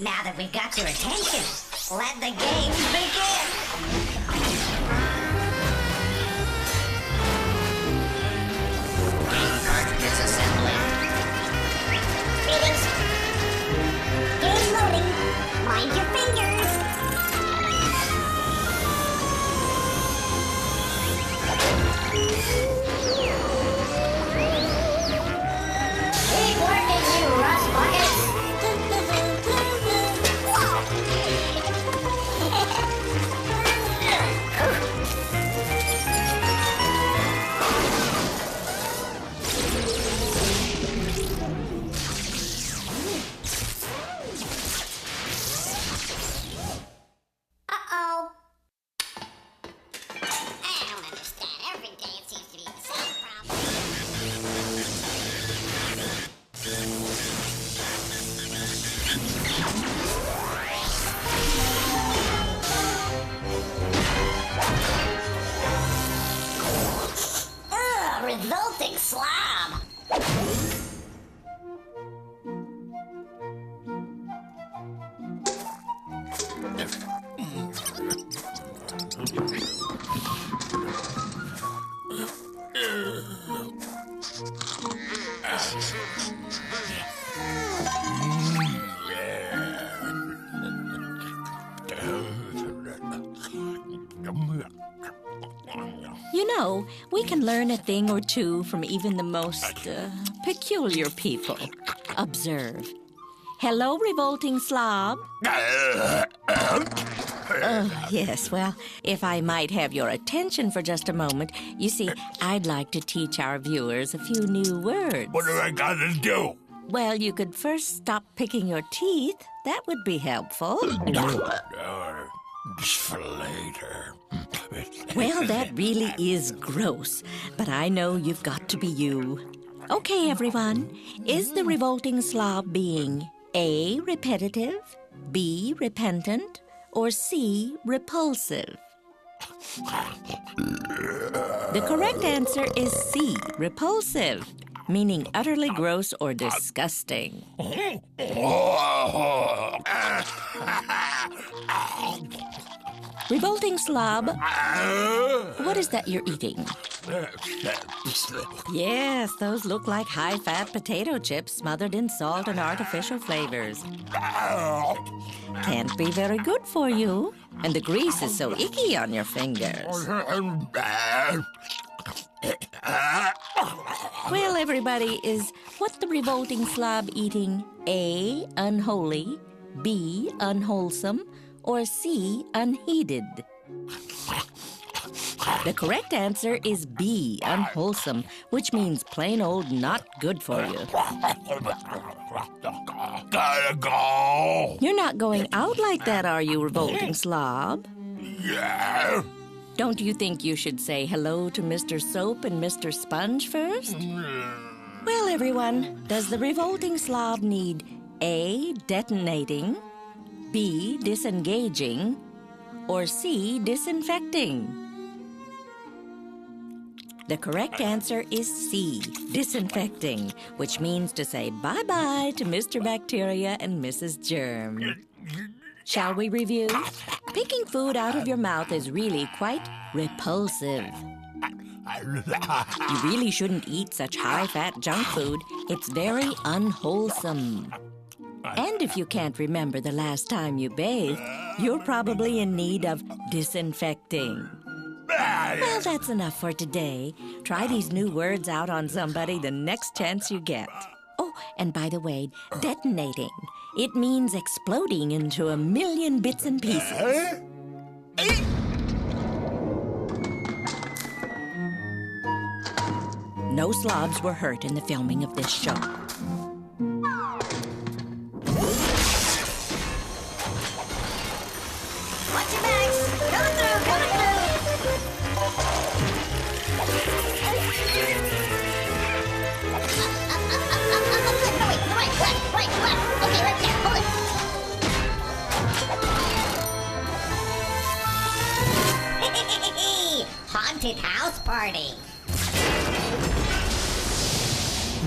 Now that we've got your attention, let the games begin! Game cartridge assembly. Greetings. Game loading. Mind your fingers. Keep working, you rust buckets. Uh-oh. I don't understand. Every day it seems to be the same problem. Ugh, revolting slob. You know, we can learn a thing or two from even the most peculiar people. Observe. Hello, revolting slob. Yes, well, if I might have your attention for just a moment, you see, I'd like to teach our viewers a few new words. What do I gotta do? Well, you could first stop picking your teeth. That would be helpful. Just for later. Well, that really is gross, but I know you've got to be you. Okay, everyone. Is the revolting slob being A, repetitive, B, repentant, or C, repulsive? The correct answer is C, repulsive, meaning utterly gross or disgusting. Revolting slob, what is that you're eating? Yes, those look like high-fat potato chips smothered in salt and artificial flavors. Can't be very good for you. And the grease is so icky on your fingers. Well, everybody, is what the revolting slob eating A, unholy, B, unwholesome, or C, unheeded? The correct answer is B, unwholesome, which means plain old not good for you. Gotta go. You're not going out like that, are you, revolting slob? Yeah. Don't you think you should say hello to Mr. Soap and Mr. Sponge first? Well, everyone, does the revolting slob need A, detonating, B, disengaging, or C, disinfecting? The correct answer is C, disinfecting, which means to say bye-bye to Mr. Bacteria and Mrs. Germ. Shall we review? Picking food out of your mouth is really quite repulsive. You really shouldn't eat such high-fat junk food. It's very unwholesome. And if you can't remember the last time you bathed, you're probably in need of disinfecting. Well, that's enough for today. Try these new words out on somebody the next chance you get. Oh, and by the way, detonating. It means exploding into a million bits and pieces. No slobs were hurt in the filming of this show. Watch your backs! Coming through, coming through! Right. Okay, right there, hold it. Haunted house party.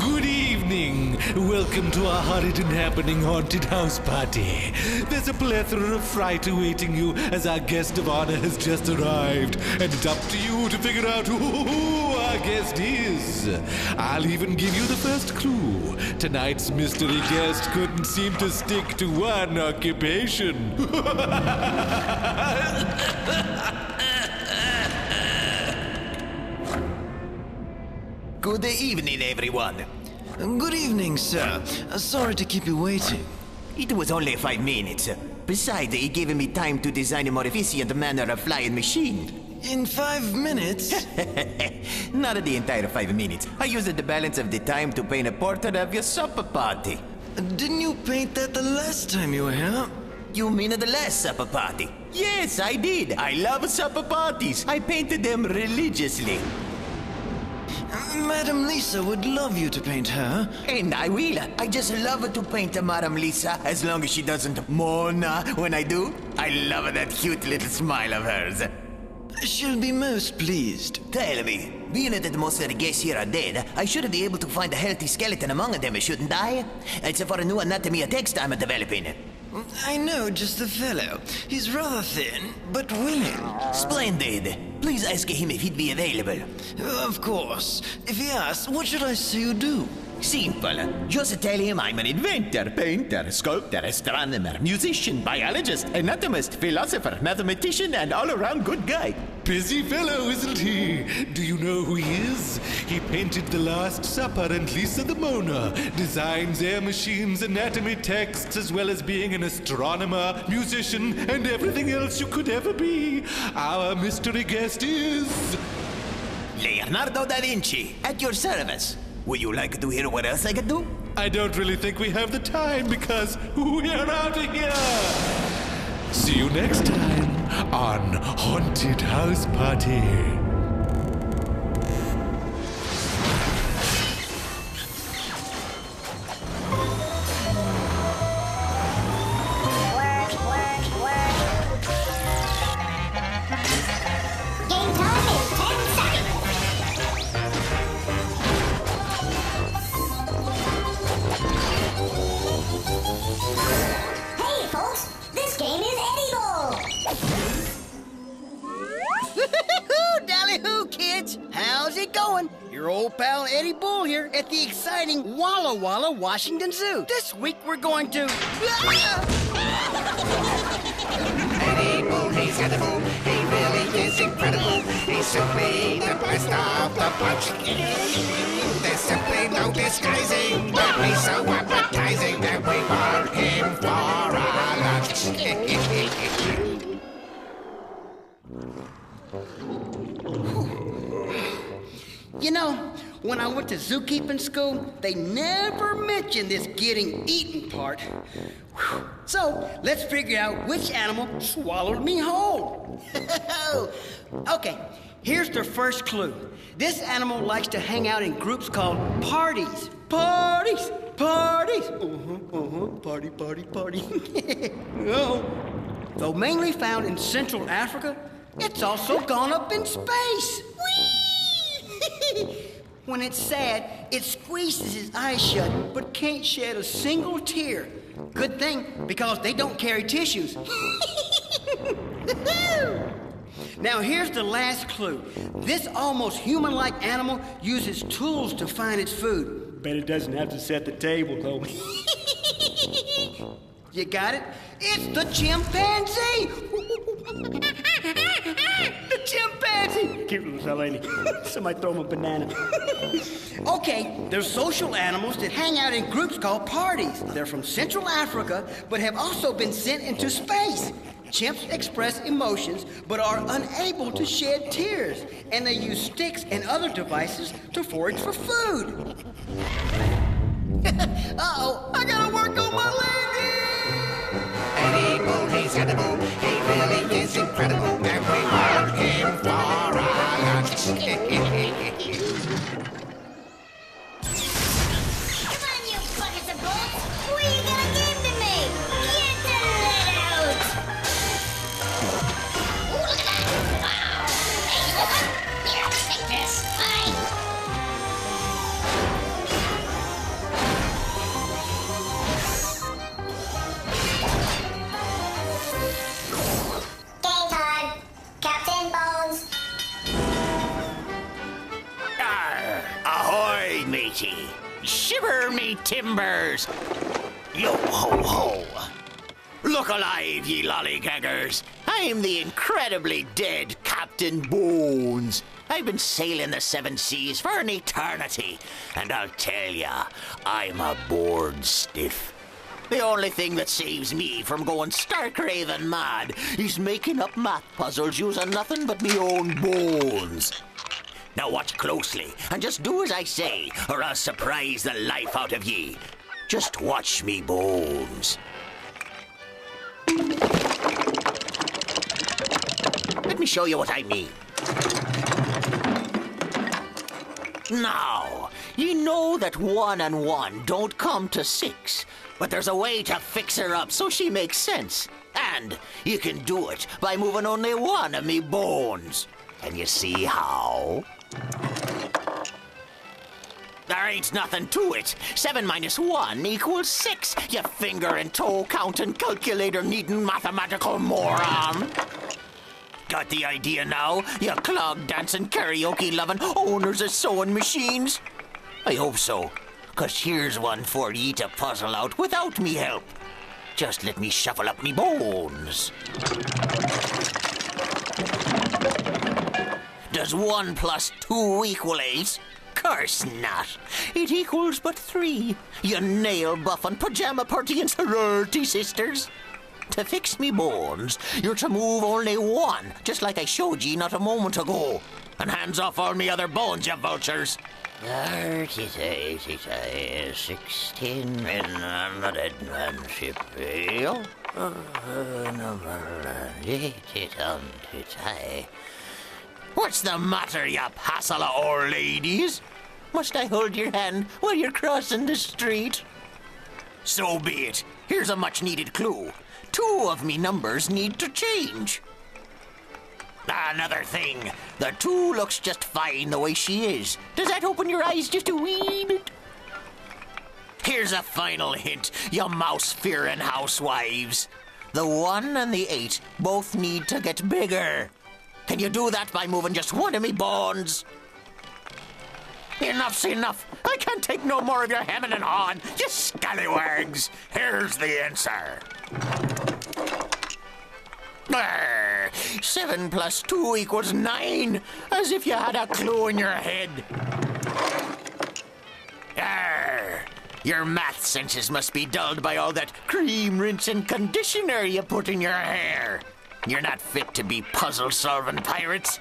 Good evening. Welcome to our horrid and happening haunted house party. There's a plethora of fright awaiting you as our guest of honor has just arrived. And it's up to you to figure out who our guest is. I'll even give you the first clue. Tonight's mystery guest couldn't seem to stick to one occupation. Good evening, everyone. Good evening, sir. Sorry to keep you waiting. It was only 5 minutes. Besides, it gave me time to design a more efficient manner of flying machine. In 5 minutes? Not the entire 5 minutes. I used the balance of the time to paint a portrait of your supper party. Didn't you paint that the last time you were here? You mean the last supper party? Yes, I did. I love supper parties. I painted them religiously. Madam Lisa would love you to paint her. And I will. I just love to paint Madame Lisa as long as she doesn't moan when I do. I love that cute little smile of hers. She'll be most pleased. Tell me, being that most of the guests here are dead, I should be able to find a healthy skeleton among them, shouldn't I? It's for a new anatomy text I'm developing. I know just the fellow. He's rather thin, but willing. Splendid. Please ask him if he'd be available. Of course. If he asks, what should I say you do? Simple. Just tell him I'm an inventor, painter, sculptor, astronomer, musician, biologist, anatomist, philosopher, mathematician, and all-around good guy. Busy fellow, isn't he? Do you know who he is? He painted The Last Supper and Lisa the Mona, designs air machines, anatomy texts, as well as being an astronomer, musician, and everything else you could ever be. Our mystery guest is... Leonardo da Vinci, at your service. Would you like to hear what else I could do? I don't really think we have the time because we're out of here. See you next time on Haunted House Party. Game time is 10 seconds. Hey, folks, this game is edible. Dally-hoo, kids! How's it going? Your old pal Eddie Bull here at the exciting Walla Walla Washington Zoo. This week we're going to... Eddie Bull, he's edible. He really is incredible. He's simply the best of the bunch. There's simply no disguising that he's so appetizing that we want him for our lunch. You know, when I went to zookeeping school, they never mentioned this getting eaten part. Whew. So, let's figure out which animal swallowed me whole. Okay, here's the first clue. This animal likes to hang out in groups called parties. Parties! Parties! Party, party, party. Oh. Though mainly found in Central Africa, it's also gone up in space. Whee! When it's sad, it squeezes his eyes shut, but can't shed a single tear. Good thing, because they don't carry tissues. Now here's the last clue. This almost human-like animal uses tools to find its food. Bet it doesn't have to set the table, though. You got it? It's the chimpanzee! The chimpanzee! Cute little fella, ain't he? Somebody throw him a banana. Okay, they're social animals that hang out in groups called parties. They're from Central Africa, but have also been sent into space. Chimps express emotions, but are unable to shed tears, and they use sticks and other devices to forage for food. Uh-oh, I gotta work on my landing! Eddie Bull, he's edible. He really is incredible. And we want him for our lunch. Come on, you buckets of bullets. Who are you gonna give to me? Get the lead out. Ooh, look at that. Wow. Hey, you want one? Here, take this. Bye. matey. Shiver me timbers. Yo ho ho. Look alive, ye lollygaggers. I'm the incredibly dead Captain Bones. I've been sailing the seven seas for an eternity, and I'll tell ya, I'm a bored stiff. The only thing that saves me from going stark raving mad is making up math puzzles using nothing but me own bones. Now watch closely, and just do as I say, or I'll surprise the life out of ye. Just watch me bones. Let me show you what I mean. Now, you know that 1 and 1 don't come to 6, but there's a way to fix her up so she makes sense. And you can do it by moving only one of me bones. Can you see how? There ain't nothing to it. 7 minus 1 equals 6, you finger and toe counting, calculator needing mathematical moron. Got the idea now, you clog dancing, karaoke loving owners of sewing machines? I hope so, 'cause here's one for ye to puzzle out without me help. Just let me shuffle up me bones. Does 1 plus 2 equal 8? Curse not. It equals but 3, you nail-buffing, pajama-partying sorority sisters. To fix me bones, you're to move only 1, just like I showed ye not a moment ago. And hands off all me other bones, you vultures. 16 What's the matter, you passel of old ladies? Must I hold your hand while you're crossing the street? So be it. Here's a much-needed clue. 2 of me numbers need to change. Another thing, the 2 looks just fine the way she is. Does that open your eyes just a wee bit? Here's a final hint, you mouse-fearing housewives. The 1 and the 8 both need to get bigger. Can you do that by moving just one of me bones? Enough's enough. I can't take no more of your hemming and hawing, you scallywags. Here's the answer. 7 plus 2 equals 9, as if you had a clue in your head. Your math senses must be dulled by all that cream, rinse, and conditioner you put in your hair. You're not fit to be puzzle-solving pirates.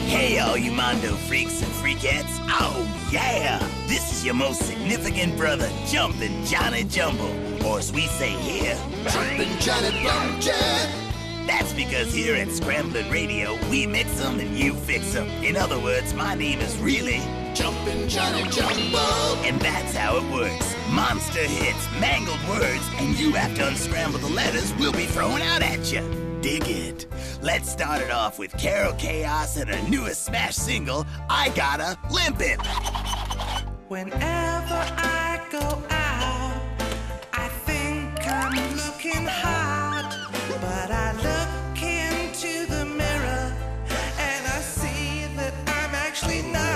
Hey, all you Mondo freaks and freakettes. Oh, yeah! This is your most significant brother, Jumpin' Johnny Jumbo. Or as we say here, Jumpin' Johnny Bumpkin. That's because here at Scramblin' Radio, we mix 'em and you fix 'em. In other words, my name is really Jumpin' Johnny Jumbo. And that's how it works. Monster hits, mangled words, and you have to unscramble the letters we'll be throwing out at you. Dig it. Let's start it off with Carol Chaos and her newest smash single, I Gotta Limp It. Whenever I go out, I think I'm looking hot, but I look into the mirror and I see that I'm actually not.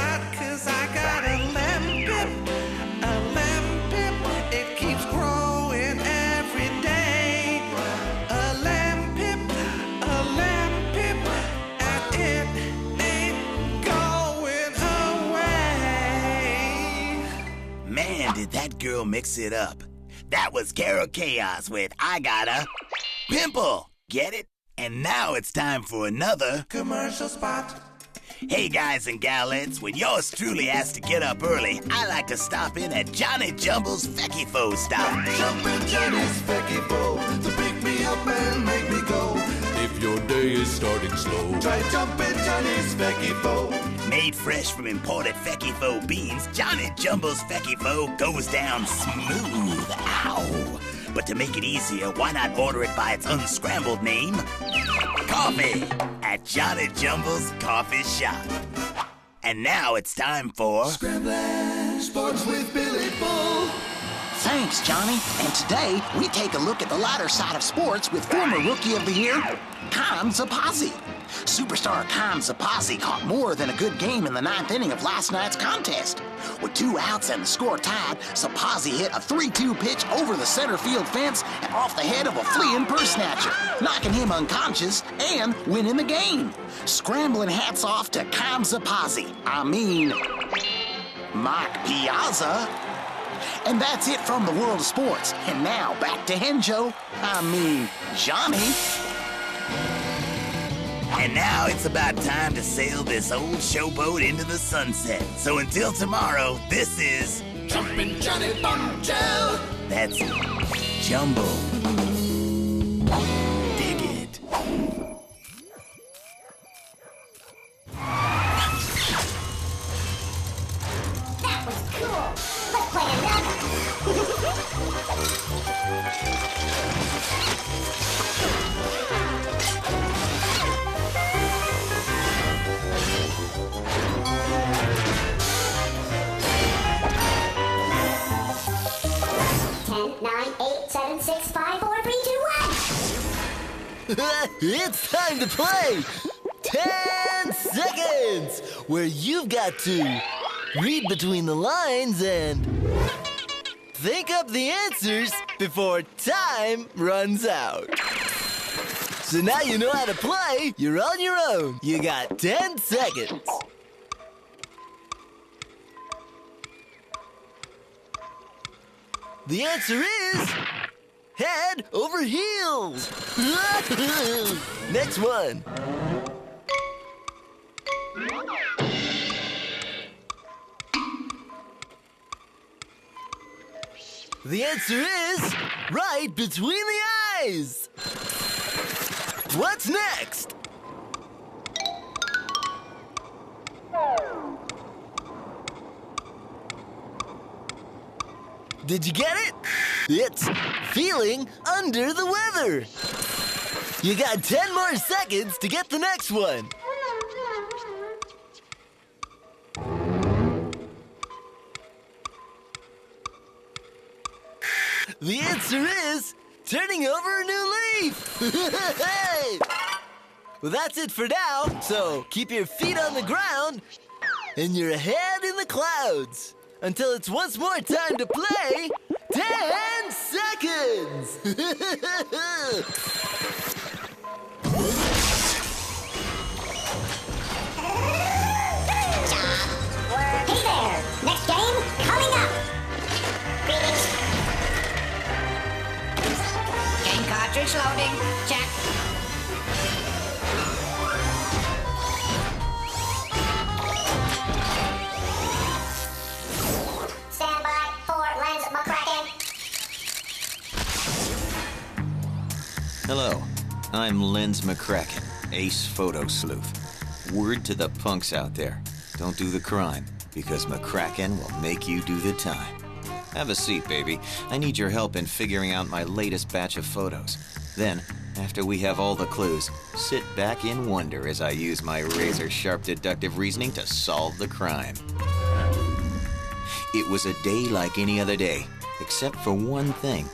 did that girl mix it up? That was Carol Chaos with I Got a Pimple. Get it? And now it's time for another Commercial spot. Hey guys and galettes, when yours truly has to get up early, I like to stop in at Johnny Jumble's Fecky-Fo stop. Jumpin' Johnny's Fecky-Fo to pick me up and make me go. If your day is starting slow, Try Jumpin' Johnny's Fecky-Fo. Made fresh from imported Fecky-Fo beans, Johnny Jumble's Fecky-Fo goes down smooth. Ow! But to make it easier, why not order it by its unscrambled name? Coffee at Johnny Jumble's Coffee Shop. And now it's time for Scrambling Sports with Billy Bull. Thanks, Johnny. And today, we take a look at the lighter side of sports with former Rookie of the Year, Khan Zapazzi. Superstar Khan Zapazzi caught more than a good game in the 9th inning of last night's contest. With 2 outs and the score tied, Zapazzi hit a 3-2 pitch over the center field fence and off the head of a fleeing purse snatcher, knocking him unconscious and winning the game. Scrambling hats off to Khan Zapazzi. Mike Piazza. And that's it from the world of sports. And now back to Henjo. Johnny. And now it's about time to sail this old showboat into the sunset. So until tomorrow, this is Jumpin' Johnny Bombshell. That's Jumbo. Dig it. That was cool. Let's play another. 10, 9, 8, 7, 6, 5, 4, 3, 2, 1. It's time to play 10 seconds, where you've got to read between the lines and think up the answers before time runs out. So now you know how to play. You're on your own. You got 10 seconds. The answer is head over heels. Next one. The answer is right between the eyes. What's next? Did you get it? It's feeling under the weather. You got 10 more seconds to get the next one. The answer is turning over a new leaf. Well, that's it for now. So keep your feet on the ground and your head in the clouds until it's once more time to play 10 seconds. Hey there! Next game coming up! Greetings. Game cartridge loading. Check. Stand by for Lens McCracken. Hello, I'm Lens McCracken, ace photo sleuth. Word to the punks out there. Don't do the crime, because McCracken will make you do the time. Have a seat, baby. I need your help in figuring out my latest batch of photos. Then, after we have all the clues, sit back in wonder as I use my razor-sharp deductive reasoning to solve the crime. It was a day like any other day, except for one thing.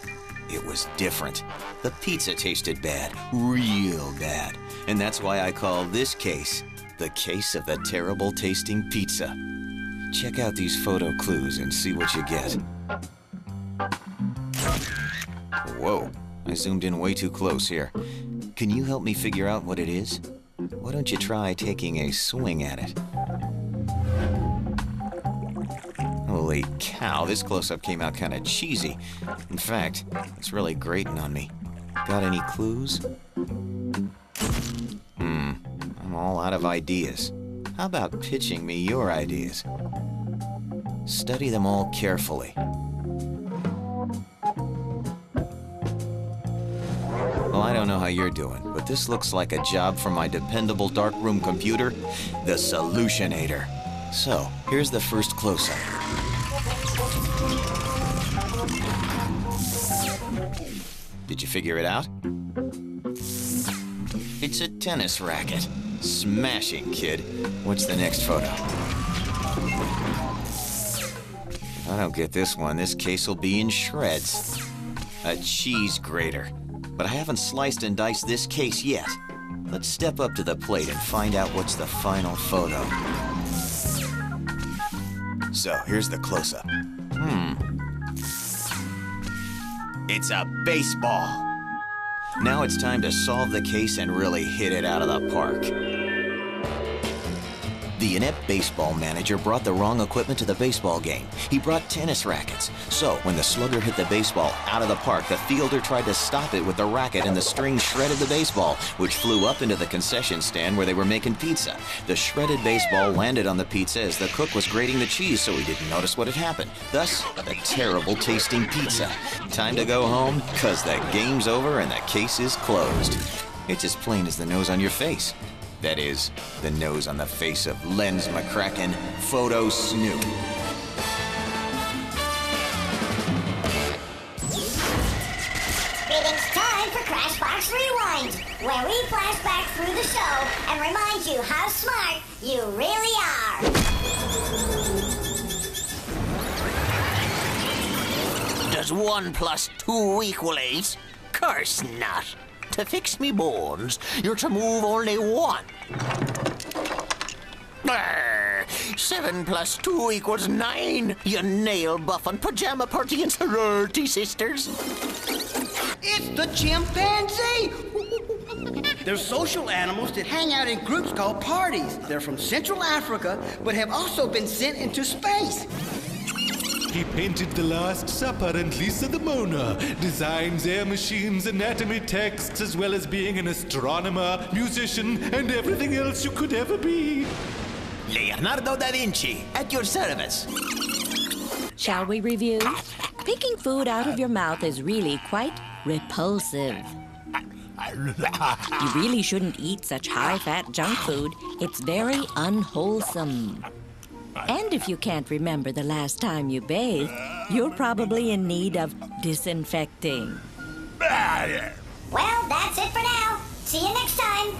It was different. The pizza tasted bad, real bad. And that's why I call this case the case of the terrible tasting pizza. Check out these photo clues and see what you get. Whoa, I zoomed in way too close here. Can you help me figure out what it is? Why don't you try taking a swing at it? Oh, Holy cow, this close-up came out kind of cheesy. In fact, it's really grating on me. Got any clues? I'm all out of ideas. How about pitching me your ideas? Study them all carefully. Well, I don't know how you're doing, but this looks like a job for my dependable darkroom computer, the Solutionator. So, here's the first close-up. Did you figure it out? It's a tennis racket. Smashing, kid. What's the next photo? If I don't get this one, this case will be in shreds. A cheese grater. But I haven't sliced and diced this case yet. Let's step up to the plate and find out what's the final photo. So, here's the close-up. It's a baseball. Now it's time to solve the case and really hit it out of the park. The inept baseball manager brought the wrong equipment to the baseball game. He brought tennis rackets. So, when the slugger hit the baseball out of the park, the fielder tried to stop it with the racket and the string shredded the baseball, which flew up into the concession stand where they were making pizza. The shredded baseball landed on the pizza as the cook was grating the cheese, so he didn't notice what had happened. Thus, the terrible tasting pizza. Time to go home, 'cause the game's over and the case is closed. It's as plain as the nose on your face. That is, the nose on the face of Lens McCracken, Photo Snoop. It's time for Crashbox Rewind, where we flash back through the show and remind you how smart you really are. Does 1 + 2 = 8? Course not. To fix me bones, you're to move only 1. 7 + 2 = 9, you nail-buffing, pajama-partying sorority sisters. It's the chimpanzee! They're social animals that hang out in groups called parties. They're from Central Africa, but have also been sent into space. He painted The Last Supper and Lisa the Mona, designs air machines, anatomy texts, as well as being an astronomer, musician, and everything else you could ever be. Leonardo da Vinci, at your service. Shall we review? Picking food out of your mouth is really quite repulsive. You really shouldn't eat such high-fat junk food. It's very unwholesome. And if you can't remember the last time you bathed, you're probably in need of disinfecting. Well, that's it for now. See you next time.